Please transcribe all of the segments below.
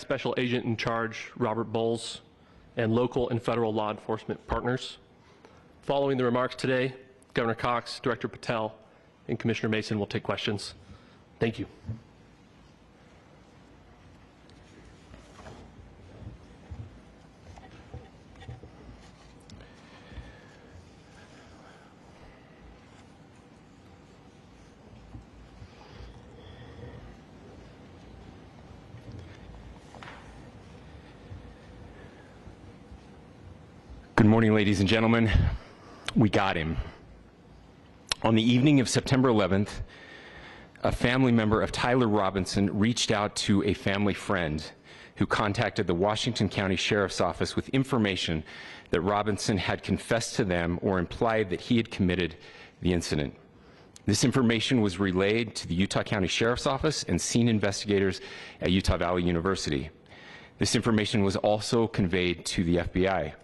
Special Agent in Charge Robert Bowles, and local and federal law enforcement partners. Following the remarks today, Governor Cox, Director Patel, and Commissioner Mason will take questions. Thank you. Good morning, ladies and gentlemen. We got him. On the evening of September 11th, a family member of Tyler Robinson reached out to a family friend who contacted the Washington County Sheriff's Office with information that Robinson had confessed to them or implied that he had committed the incident. This information was relayed to the Utah County Sheriff's Office and scene investigators at Utah Valley University. This information was also conveyed to the FBI.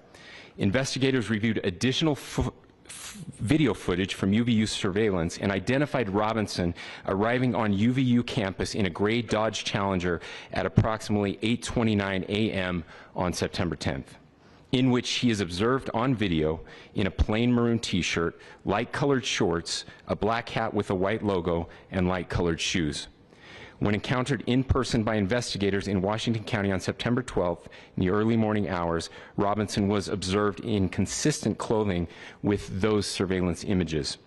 Investigators reviewed additional video footage from UVU surveillance and identified Robinson arriving on UVU campus in a gray Dodge Challenger at approximately 8:29 a.m. on September 10th, in which he is observed on video in a plain maroon t-shirt, light-colored shorts, a black hat with a white logo, and light-colored shoes. When encountered in person by investigators in Washington County on September 12th in the early morning hours, Robinson was observed in consistent clothing with those surveillance images.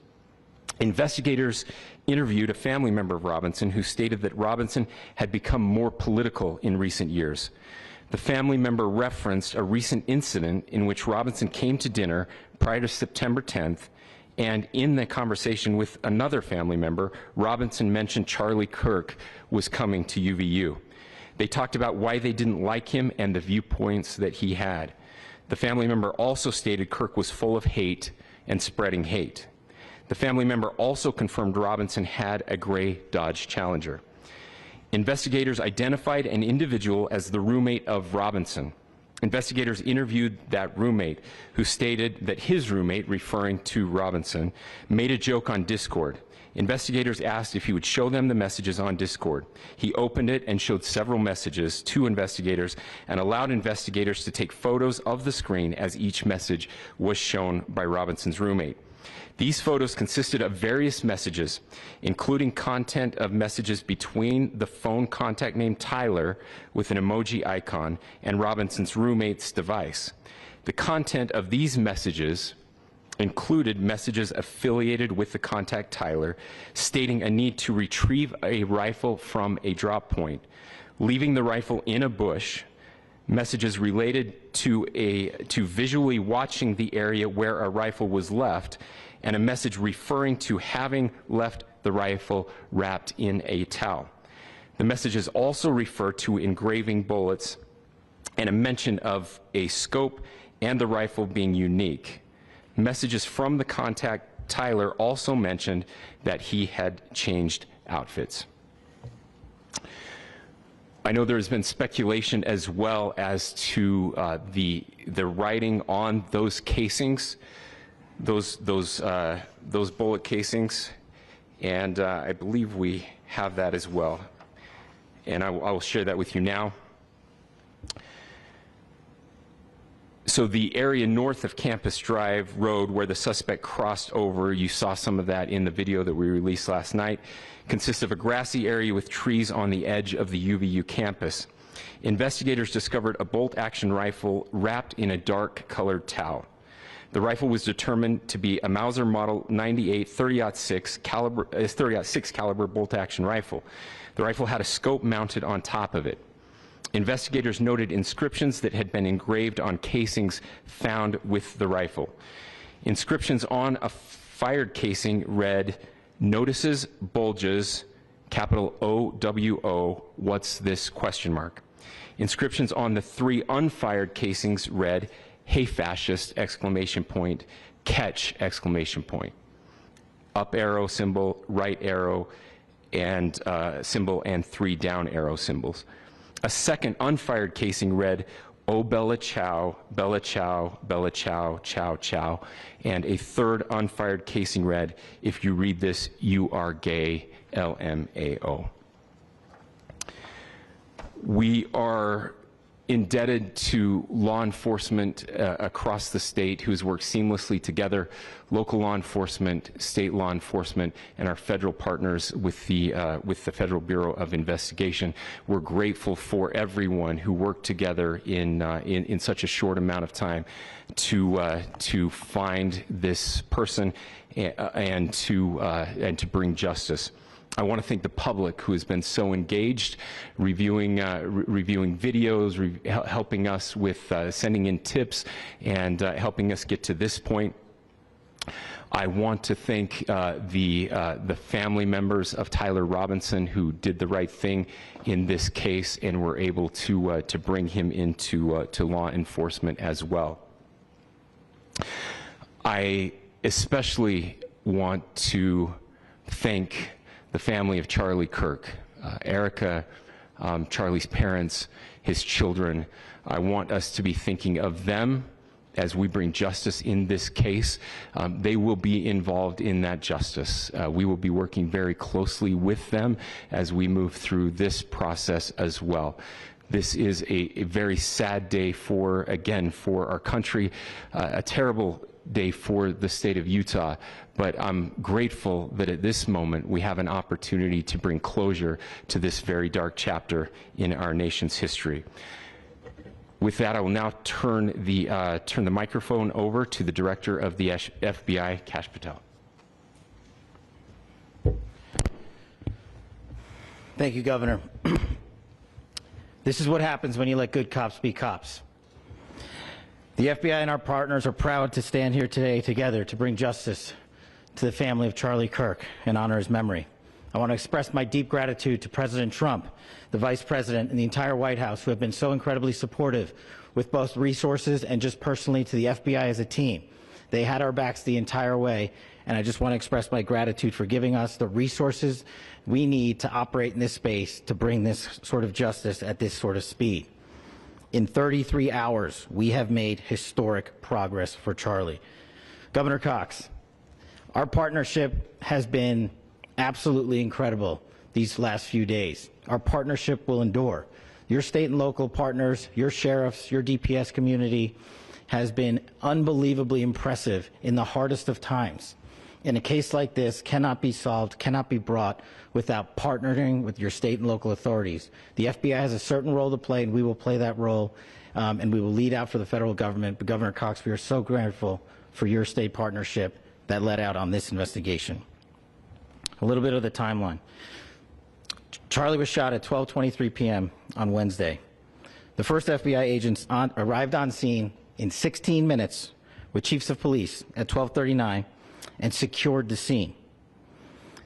Investigators interviewed a family member of Robinson who stated that Robinson had become more political in recent years. The family member referenced a recent incident in which Robinson came to dinner prior to September 10th, and in the conversation with another family member, Robinson mentioned Charlie Kirk was coming to UVU. They talked about why they didn't like him and the viewpoints that he had. The family member also stated Kirk was full of hate and spreading hate. The family member also confirmed Robinson had a gray Dodge Challenger. Investigators identified an individual as the roommate of Robinson. Investigators interviewed that roommate, who stated that his roommate, referring to Robinson, made a joke on Discord. Investigators asked if he would show them the messages on Discord. He opened it and showed several messages to investigators and allowed investigators to take photos of the screen as each message was shown by Robinson's roommate. These photos consisted of various messages, including content of messages between the phone contact named Tyler with an emoji icon and Robinson's roommate's device. The content of these messages included messages affiliated with the contact Tyler, stating a need to retrieve a rifle from a drop point, leaving the rifle in a bush, messages related to visually watching the area where a rifle was left, and a message referring to having left the rifle wrapped in a towel. The messages also refer to engraving bullets and a mention of a scope and the rifle being unique. Messages from the contact Tyler also mentioned that he had changed outfits. I know there's been speculation as well as to the writing on those casings, those bullet casings, and I believe we have that as well. And I will share that with you now. So the area north of Campus Drive Road where the suspect crossed over, you saw some of that in the video that we released last night, consists of a grassy area with trees on the edge of the UVU campus. Investigators discovered a bolt-action rifle wrapped in a dark-colored towel. The rifle was determined to be a Mauser Model 98 30-06 caliber bolt-action rifle. The rifle had a scope mounted on top of it. Investigators noted inscriptions that had been engraved on casings found with the rifle. Inscriptions on a fired casing read, "Notices, bulges, capital OWO, what's this?" ? Inscriptions on the 3 unfired casings read, "Hey fascist!" ! Catch! ! Up arrow symbol, right arrow and symbol, and 3 down arrow symbols. A second unfired casing read, "Oh Bella Chow, Bella Chow, Bella Chow, Chow Chow," and a third unfired casing read, "If you read this, you are gay, LMAO." We are indebted to law enforcement across the state who has worked seamlessly together, local law enforcement, state law enforcement, and our federal partners with the Federal Bureau of Investigation. We're grateful for everyone who worked together in such a short amount of time to find this person and to bring justice. I want to thank the public who has been so engaged, reviewing videos, helping us with sending in tips, and helping us get to this point. I want to thank the family members of Tyler Robinson who did the right thing in this case and were able to bring him into to law enforcement as well. I especially want to thank the family of Charlie Kirk, Erica, Charlie's parents, his children. I want us to be thinking of them as we bring justice in this case. They will be involved in that justice. We will be working very closely with them as we move through this process as well. This is a very sad day for our country, a terrible day for the state of Utah, but I'm grateful that at this moment we have an opportunity to bring closure to this very dark chapter in our nation's history. With that, I will now turn the microphone over to the Director of the FBI, Kash Patel. Thank you, Governor. This is what happens when you let good cops be cops. The FBI and our partners are proud to stand here today together to bring justice to the family of Charlie Kirk and honor his memory. I want to express my deep gratitude to President Trump, the Vice President, and the entire White House who have been so incredibly supportive with both resources and just personally to the FBI as a team. They had our backs the entire way, and I just want to express my gratitude for giving us the resources we need to operate in this space to bring this sort of justice at this sort of speed. In 33 hours, we have made historic progress for Charlie. Governor Cox, our partnership has been absolutely incredible these last few days. Our partnership will endure. Your state and local partners, your sheriffs, your DPS community has been unbelievably impressive in the hardest of times. And a case like this cannot be solved, cannot be brought without partnering with your state and local authorities. The FBI has a certain role to play, and we will play that role, and we will lead out for the federal government. But Governor Cox, we are so grateful for your state partnership that led out on this investigation. A little bit of the timeline. Charlie was shot at 12:23 p.m. on Wednesday. The first FBI agents arrived on scene in 16 minutes with chiefs of police at 12:39 and secured the scene.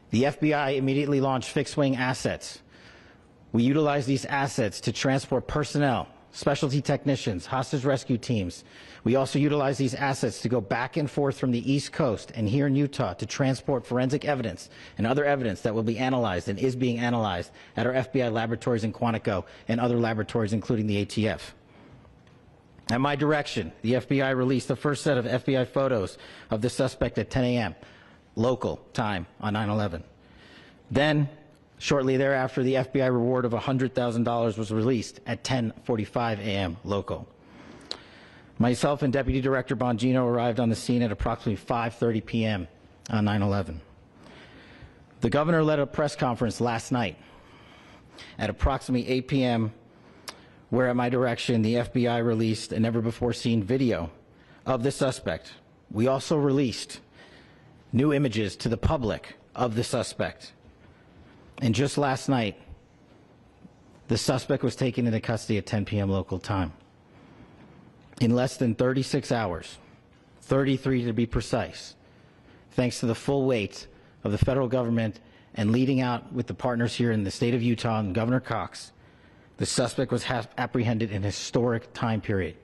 The FBI immediately launched fixed-wing assets. We utilized these assets to transport personnel, specialty technicians, hostage rescue teams. We also utilized these assets to go back and forth from the East Coast and here in Utah to transport forensic evidence and other evidence that will be analyzed and is being analyzed at our FBI laboratories in Quantico and other laboratories, including the ATF. At my direction, the FBI released the first set of FBI photos of the suspect at 10 a.m. local time on 9/11. Then, shortly thereafter, the FBI reward of $100,000 was released at 10:45 a.m. local. Myself and Deputy Director Bongino arrived on the scene at approximately 5:30 p.m. on 9/11. The governor led a press conference last night at approximately 8 p.m. where at my direction the FBI released a never-before-seen video of the suspect. We also released new images to the public of the suspect. And just last night, the suspect was taken into custody at 10 p.m. local time. In less than 36 hours, 33 to be precise, thanks to the full weight of the federal government and leading out with the partners here in the state of Utah and Governor Cox, the suspect was apprehended in a historic time period.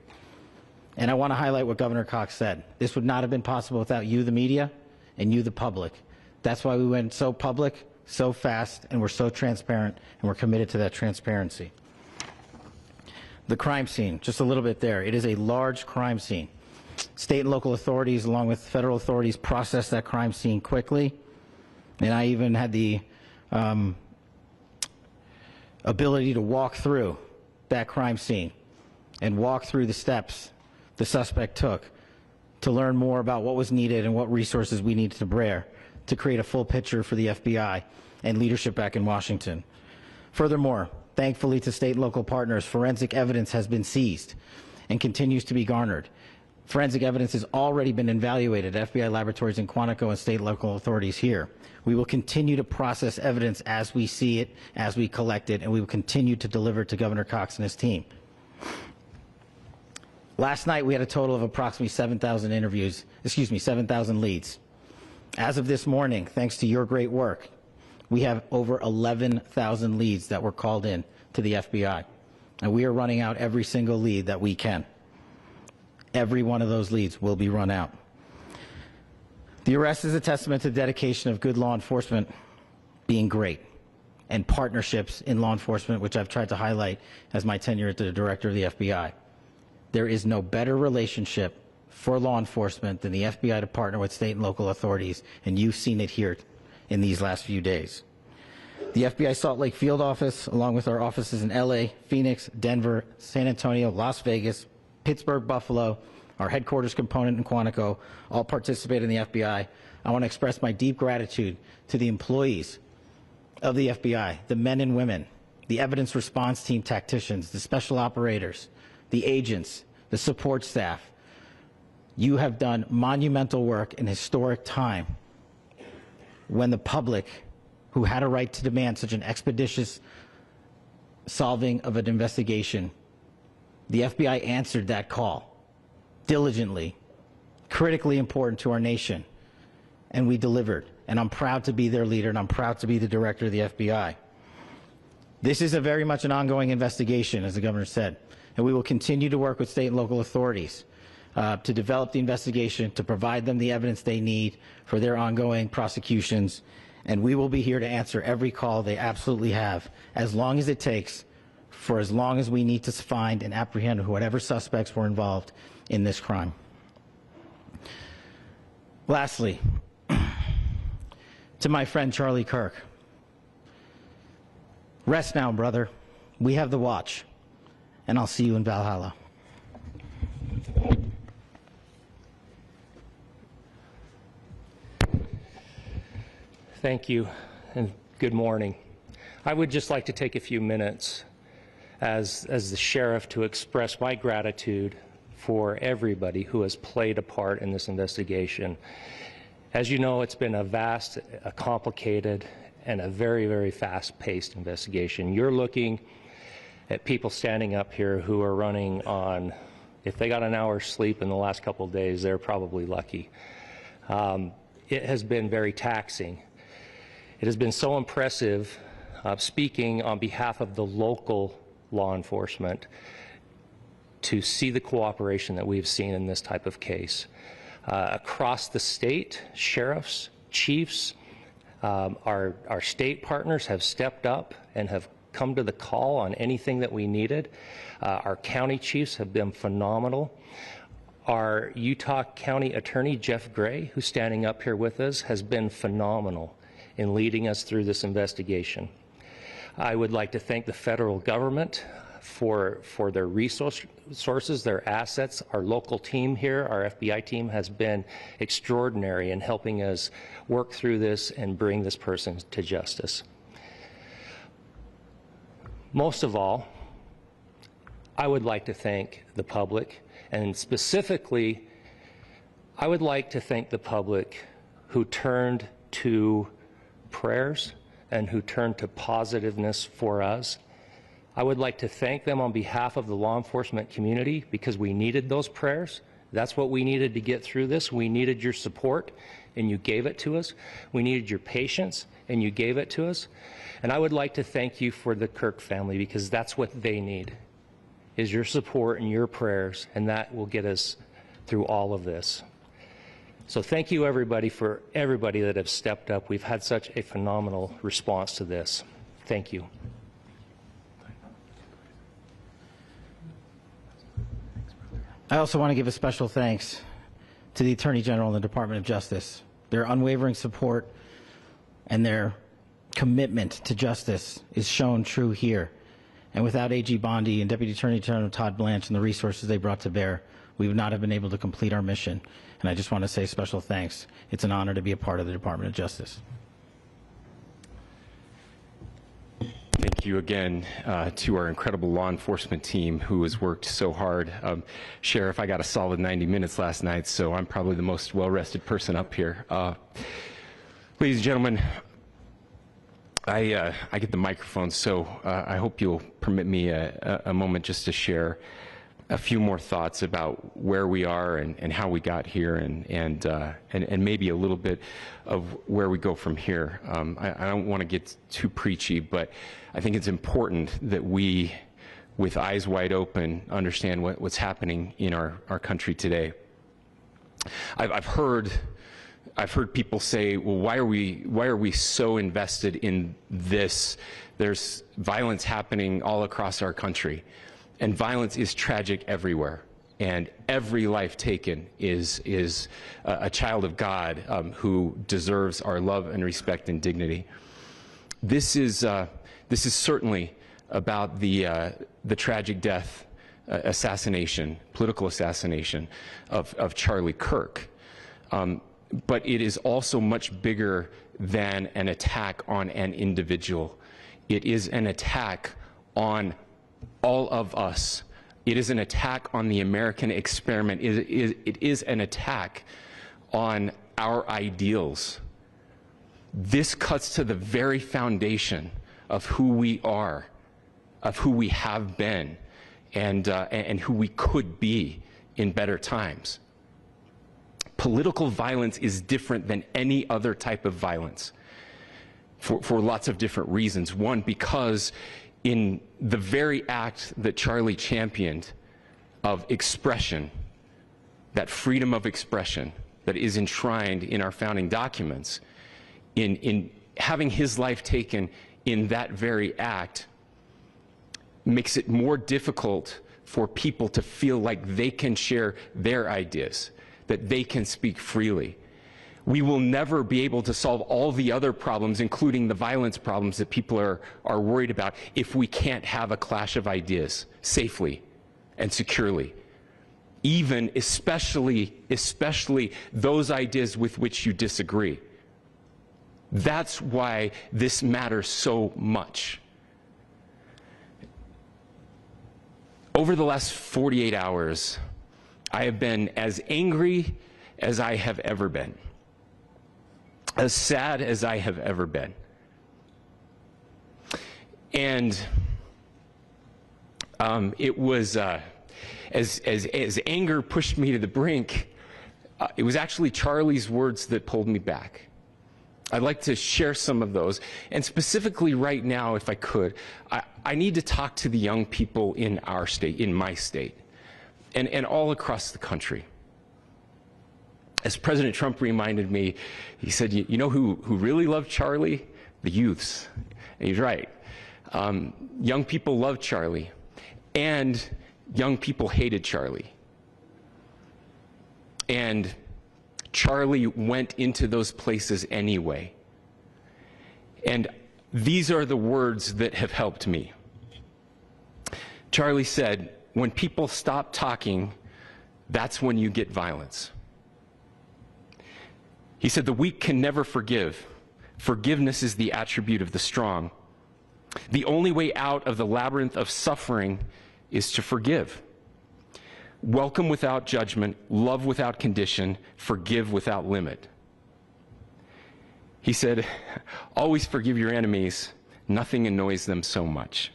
And I want to highlight what Governor Cox said. This would not have been possible without you, the media, and you, the public. That's why we went so public, so fast, and we're so transparent, and we're committed to that transparency. The crime scene, just a little bit there. It is a large crime scene. State and local authorities, along with federal authorities, processed that crime scene quickly. And I even had the ability to walk through that crime scene and walk through the steps the suspect took to learn more about what was needed and what resources we needed to bear to create a full picture for the FBI and leadership back in Washington. Furthermore, thankfully to state and local partners, forensic evidence has been seized and continues to be garnered. Forensic evidence has already been evaluated at FBI laboratories in Quantico and state and local authorities here. We will continue to process evidence as we see it, as we collect it, and we will continue to deliver it to Governor Cox and his team. Last night, we had a total of approximately 7,000 leads. As of this morning, thanks to your great work, we have over 11,000 leads that were called in to the FBI, and we are running out every single lead that we can. Every one of those leads will be run out. The arrest is a testament to the dedication of good law enforcement being great, and partnerships in law enforcement, which I've tried to highlight as my tenure as the director of the FBI. There is no better relationship for law enforcement than the FBI to partner with state and local authorities, and you've seen it here in these last few days. The FBI Salt Lake field office, along with our offices in LA, Phoenix, Denver, San Antonio, Las Vegas, Pittsburgh, Buffalo, our headquarters component in Quantico, all participate in the FBI. I want to express my deep gratitude to the employees of the FBI, the men and women, the evidence response team tacticians, the special operators, the agents, the support staff. You have done monumental work in historic time when the public, who had a right to demand such an expeditious solving of an investigation, the FBI answered that call diligently, critically important to our nation, and we delivered. And I'm proud to be their leader, and I'm proud to be the director of the FBI. This is very much an ongoing investigation, as the governor said, and we will continue to work with state and local authorities to develop the investigation, to provide them the evidence they need for their ongoing prosecutions, and we will be here to answer every call they absolutely have, as long as it takes, for as long as we need to find and apprehend whatever suspects were involved in this crime. Lastly, to my friend Charlie Kirk, rest now, brother. We have the watch, and I'll see you in Valhalla. Thank you, and good morning. I would just like to take a few minutes as the sheriff to express my gratitude for everybody who has played a part in this investigation. As you know, it's been a vast, a complicated, and a very, very fast-paced investigation. You're looking at people standing up here who are running on, if they got an hour's sleep in the last couple of days, they're probably lucky. It has been very taxing. It has been so impressive, speaking on behalf of the local law enforcement, to see the cooperation that we've seen in this type of case. Across the state, sheriffs, chiefs, our state partners have stepped up and have come to the call on anything that we needed. Our county chiefs have been phenomenal. Our Utah County Attorney, Jeff Gray, who's standing up here with us, has been phenomenal in leading us through this investigation. I would like to thank the federal government for their resources, their assets. Our local team here, our FBI team, has been extraordinary in helping us work through this and bring this person to justice. Most of all, I would like to thank the public, and specifically, I would like to thank the public who turned to prayers and who turned to positiveness for us. I would like to thank them on behalf of the law enforcement community, because we needed those prayers. That's what we needed to get through this. We needed your support, and you gave it to us. We needed your patience, and you gave it to us. And I would like to thank you for the Kirk family, because that's what they need, is your support and your prayers, and that will get us through all of this. So thank you, everybody, for everybody that have stepped up. We've had such a phenomenal response to this. Thank you. I also want to give a special thanks to the Attorney General and the Department of Justice. Their unwavering support and their commitment to justice is shown true here. And without AG Bondi and Deputy Attorney General Todd Blanche and the resources they brought to bear, we would not have been able to complete our mission. And I just want to say special thanks. It's an honor to be a part of the Department of Justice. Thank you again to our incredible law enforcement team who has worked so hard. Sheriff, I got a solid 90 minutes last night, so I'm probably the most well-rested person up here. Ladies and gentlemen, I get the microphone, so I hope you'll permit me a moment just to share a few more thoughts about where we are and how we got here, and maybe a little bit of where we go from here. I don't want to get too preachy, but I think it's important that we, with eyes wide open, understand what's happening in our country today. I've heard people say, well, why are we so invested in this? There's violence happening all across our country, and violence is tragic everywhere. And every life taken is a child of God who deserves our love and respect and dignity. This is certainly about the tragic death, political assassination of Charlie Kirk. But it is also much bigger than an attack on an individual. It is an attack on all of us. It is an attack on the American experiment. It is an attack on our ideals. This cuts to the very foundation of who we are, of who we have been, and who we could be in better times. Political violence is different than any other type of violence for lots of different reasons. One, because in the very act that Charlie championed of expression, that freedom of expression that is enshrined in our founding documents, in having his life taken in that very act, makes it more difficult for people to feel like they can share their ideas, that they can speak freely. We will never be able to solve all the other problems, including the violence problems that people are worried about, if we can't have a clash of ideas safely and securely. Especially those ideas with which you disagree. That's why this matters so much. Over the last 48 hours, I have been as angry as I have ever been, as sad as I have ever been. And it was, as anger pushed me to the brink, it was actually Charlie's words that pulled me back. I'd like to share some of those. And specifically right now, if I could, I need to talk to the young people in our state, in my state, and all across the country. As President Trump reminded me, he said, you know who really loved Charlie? The youths. And he's right. Young people loved Charlie, and young people hated Charlie. And Charlie went into those places anyway. And these are the words that have helped me. Charlie said, when people stop talking, that's when you get violence. He said, the weak can never forgive. Forgiveness is the attribute of the strong. The only way out of the labyrinth of suffering is to forgive. Welcome without judgment, love without condition, forgive without limit. He said, always forgive your enemies. Nothing annoys them so much.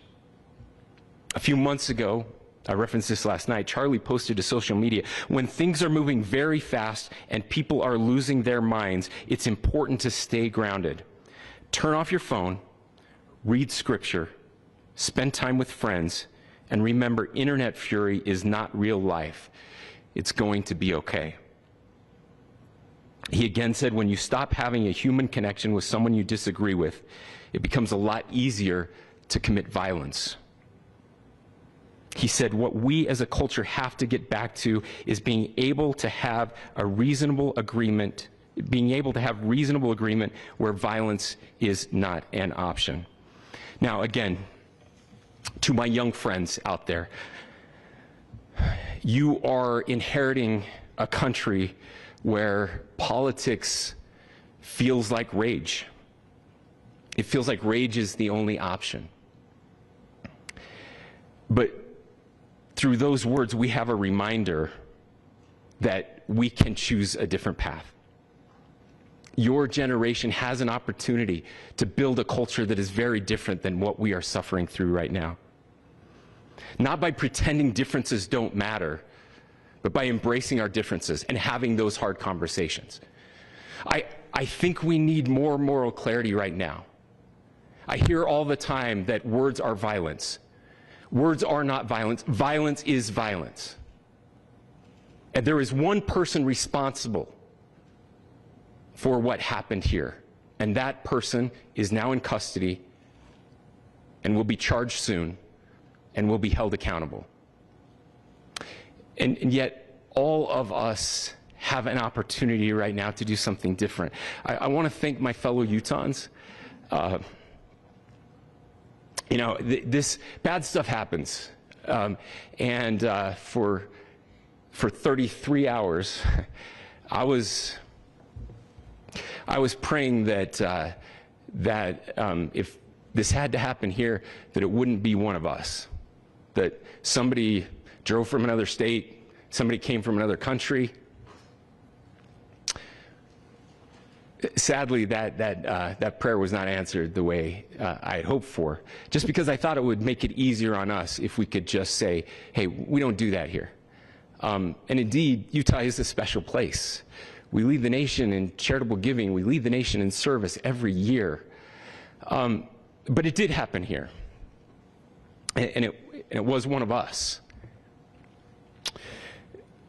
A few months ago, I referenced this last night, Charlie posted to social media, when things are moving very fast and people are losing their minds, it's important to stay grounded. Turn off your phone, read scripture, spend time with friends, and remember, internet fury is not real life. It's going to be okay. He again said, when you stop having a human connection with someone you disagree with, it becomes a lot easier to commit violence. He said, what we as a culture have to get back to is being able to have a reasonable agreement being able to have reasonable agreement where violence is not an option. Now, again, to my young friends out there, you are inheriting a country where politics feels like rage. It feels like rage is the only option. But through those words, we have a reminder that we can choose a different path. Your generation has an opportunity to build a culture that is very different than what we are suffering through right now. Not by pretending differences don't matter, but by embracing our differences and having those hard conversations. I think we need more moral clarity right now. I hear all the time that words are violence. Words are not violence. Violence is violence. And there is one person responsible for what happened here. And that person is now in custody and will be charged soon and will be held accountable. And yet, all of us have an opportunity right now to do something different. I want to thank my fellow Utahns. You know, this bad stuff happens. For 33 hours, I was praying that if this had to happen here, that it wouldn't be one of us. That somebody drove from another state, somebody came from another country. Sadly, that prayer was not answered the way I had hoped for, just because I thought it would make it easier on us if we could just say, hey, we don't do that here. And indeed, Utah is a special place. We lead the nation in charitable giving. We lead the nation in service every year. But it did happen here. And it was one of us.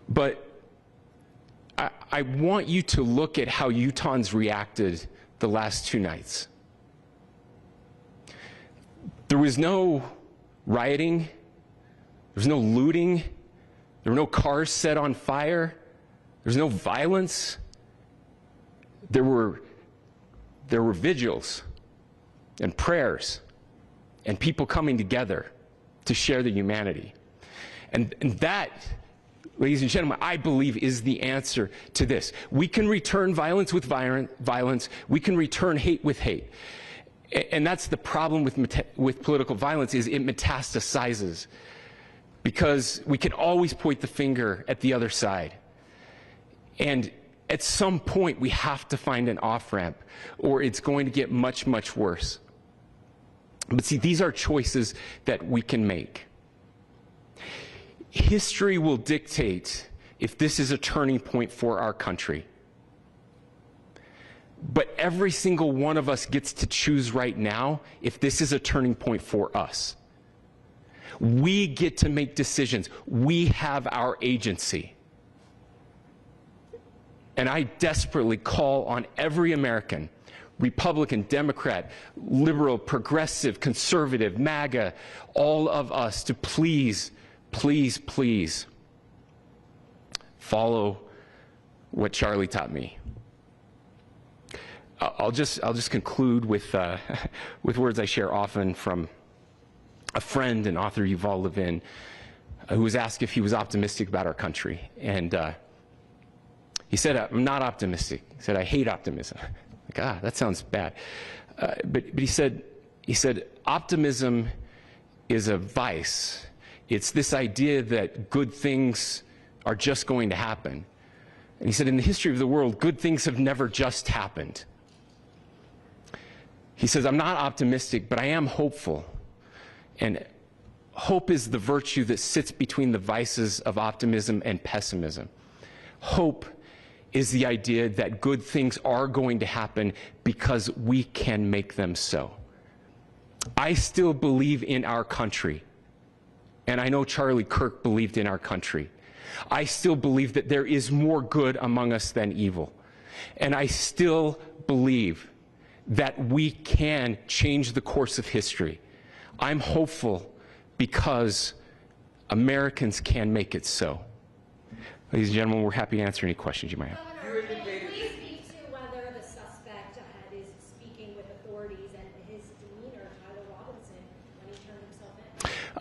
But I want you to look at how Utahns reacted the last 2 nights. There was no rioting. There was no looting. There were no cars set on fire. There was no violence. There were vigils and prayers and people coming together to share the humanity. And that, ladies and gentlemen, I believe is the answer to this. We can return violence with violence. We can return hate with hate. And that's the problem with political violence, is it metastasizes. Because we can always point the finger at the other side. And at some point, we have to find an off-ramp, or it's going to get much, much worse. But see, these are choices that we can make. History will dictate if this is a turning point for our country. But every single one of us gets to choose right now if this is a turning point for us. We get to make decisions. We have our agency. And I desperately call on every American, Republican, Democrat, liberal, progressive, conservative, MAGA, all of us to please, please, please follow what Charlie taught me. I'll just conclude with words I share often from a friend and author, Yuval Levin, who was asked if he was optimistic about our country. And he said, I'm not optimistic. He said, I hate optimism. Like, that sounds bad. But he said, optimism is a vice. It's this idea that good things are just going to happen. And he said, in the history of the world, good things have never just happened. He says, I'm not optimistic, but I am hopeful. And hope is the virtue that sits between the vices of optimism and pessimism. Hope is the idea that good things are going to happen because we can make them so. I still believe in our country. And I know Charlie Kirk believed in our country. I still believe that there is more good among us than evil. And I still believe that we can change the course of history. I'm hopeful because Americans can make it so. Ladies and gentlemen, we're happy to answer any questions you might have. Governor, can you please speak to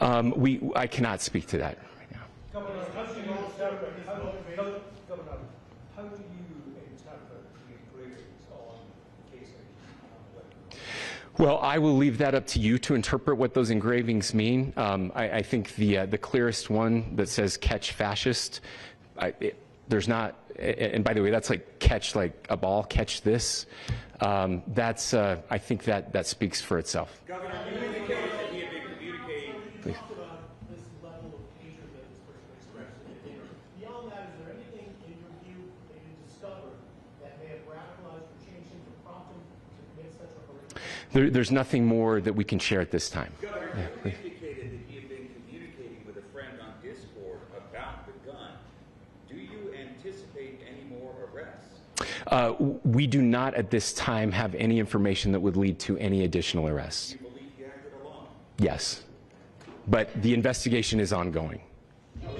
I cannot speak to that right now. Governor, how do you interpret the engravings on the casing? Well, I will leave that up to you to interpret what those engravings mean. I think the clearest one that says "catch fascist," there's not, and by the way, that's like catch like a ball, catch this. That's I think that speaks for itself. Governor, you indicated that he had been communicating. Please. Talked about this level of hatred that this person expressed in the dinner. Beyond that, is there anything in your view that you discovered that may have radicalized or changed him to prompt him to commit such a horrific act? There's nothing more that we can share at this time. Governor, you indicated that he had been communicating with a friend on Discord about the gun. Do you anticipate any more arrests? We do not at this time have any information that would lead to any additional arrests. Do you believe he acted alone? Yes, but the investigation is ongoing. How he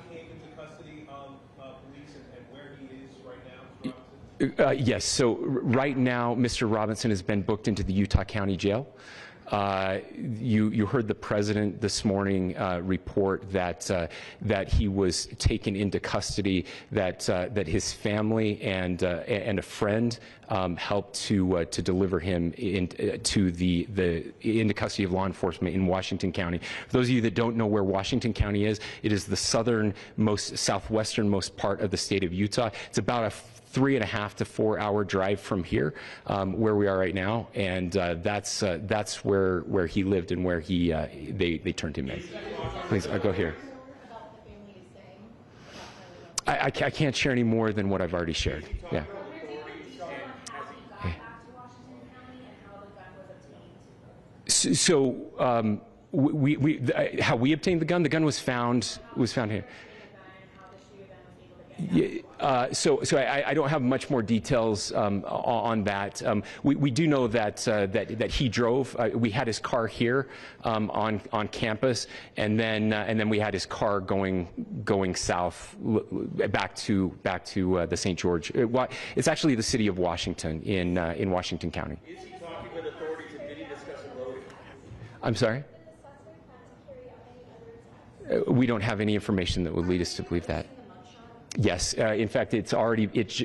came into custody of police and where he is right now? Yes, so right now, Mr. Robinson has been booked into the Utah County Jail. You heard the president this morning report that he was taken into custody, that his family and a friend helped to deliver him into custody of law enforcement in Washington County. For those of you that don't know where Washington County is, it is the southwesternmost part of the state of Utah. It's about a 3.5 to 4 hour drive from here, where we are right now, and that's where he lived and where they turned him in. Please, I'll go here. I can't share any more than what I've already shared. Yeah. So how we obtained the gun was found here. So I don't have much more details on that. We do know that he drove. We had his car here on campus, and then we had his car going south back to the St. George. It's actually the city of Washington in Washington County. Is he talking with authorities and did he discuss a motive? I'm sorry? We don't have any information that would lead us to believe that. Yes, in fact, it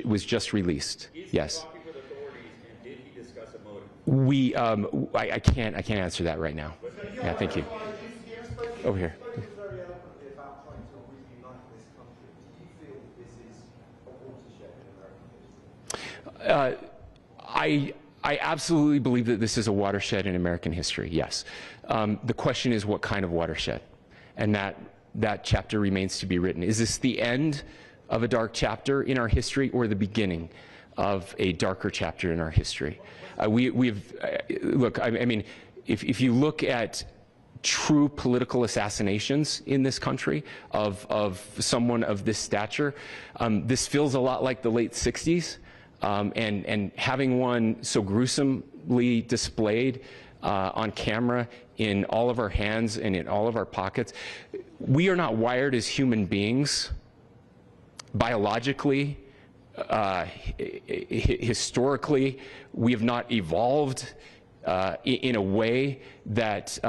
was just released. Yes. Is he talking with authorities and did he discuss a motive? I can't answer that right now. Yeah, thank you. Over here. I absolutely believe that this is a watershed in American history. Yes. The question is, what kind of watershed? And that chapter remains to be written. Is this the end of a dark chapter in our history, or the beginning of a darker chapter in our history? Look, I mean, if you look at true political assassinations in this country of someone of this stature, this feels a lot like the late 60s, and having one so gruesomely displayed on camera in all of our hands and in all of our pockets. We are not wired as human beings biologically, historically. We have not evolved in a way that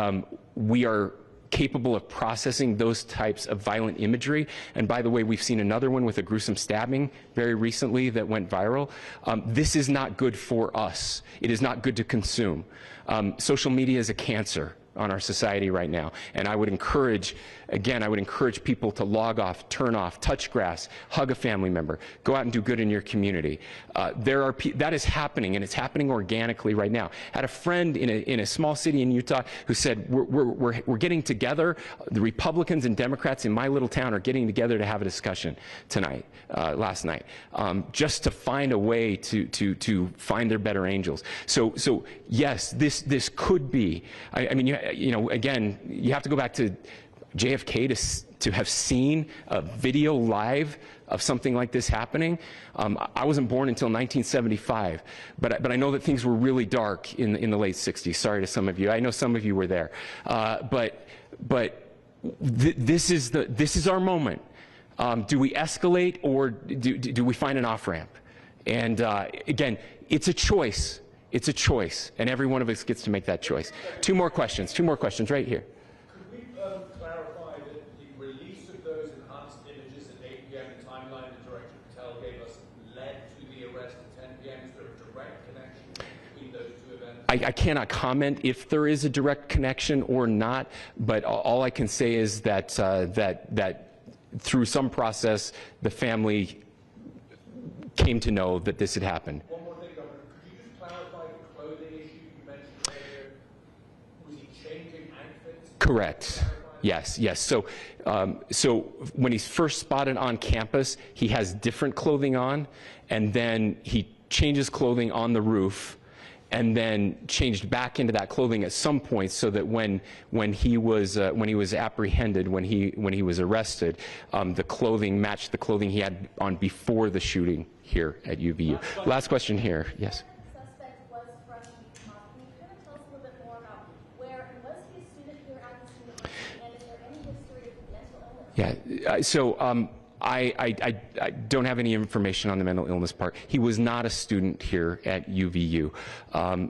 we are capable of processing those types of violent imagery. And by the way, we've seen another one with a gruesome stabbing very recently that went viral. This is not good for us. It is not good to consume. Social media is a cancer on our society right now. And I would encourage, again, I would encourage people to log off, turn off, touch grass, hug a family member, go out and do good in your community. That is happening, and it's happening organically right now. I had a friend in a small city in Utah who said, we're getting together, the Republicans and Democrats in my little town are getting together to have a discussion tonight, last night, just to find a way to find their better angels. So yes, this could be, I mean, you know, again, you have to go back to JFK to have seen a video live of something like this happening. I wasn't born until 1975, but I know that things were really dark in the late 60s. Sorry to some of you. I know some of you were there. But this is our moment. Do we escalate, or do we find an off-ramp? And again, it's a choice. It's a choice, and every one of us gets to make that choice. Two more questions right here. Could we clarify that the release of those enhanced images at 8 p.m., the timeline that Director Patel gave us, led to the arrest at 10 p.m.? Is there a direct connection between those two events? I cannot comment if there is a direct connection or not, but all I can say is that, that through some process, the family came to know that this had happened. One more thing, Governor. Could you just clarify the clothing issue you mentioned earlier? Was he changing outfits? Correct. Yes, yes. So, so when he's first spotted on campus, he has different clothing on, and then he changes clothing on the roof, and then changed back into that clothing at some point, so that when he was apprehended, when he was arrested, the clothing matched the clothing he had on before the shooting here at UVU. Last question here. Yes. Suspect was from Utah. Can you kind of tell us a little bit more about where, and was he a student here at this university, and is there any history of mental illness? Yeah. So. I don't have any information on the mental illness part. He was not a student here at UVU.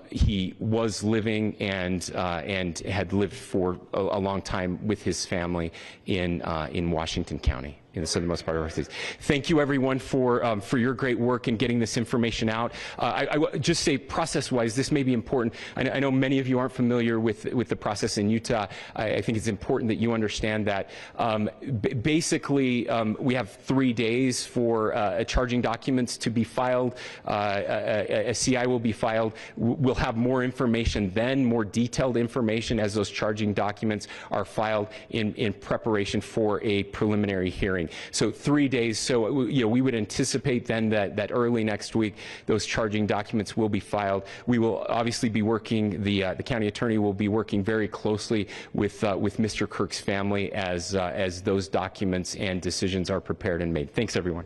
He was living and had lived for a long time with his family in Washington County, in the southernmost part of our state. Thank you, everyone, for your great work in getting this information out. I just say, process-wise, this may be important. I know many of you aren't familiar with the process in Utah. I think it's important that you understand that. Basically, we have 3 days for charging documents to be filed. A CI will be filed. We'll have more information then, more detailed information as those charging documents are filed in preparation for a preliminary hearing. So 3 days. So we would anticipate then that early next week those charging documents will be filed. We will obviously be working. The county attorney will be working very closely with Mr. Kirk's family as those documents and decisions are prepared and made. Thanks, everyone.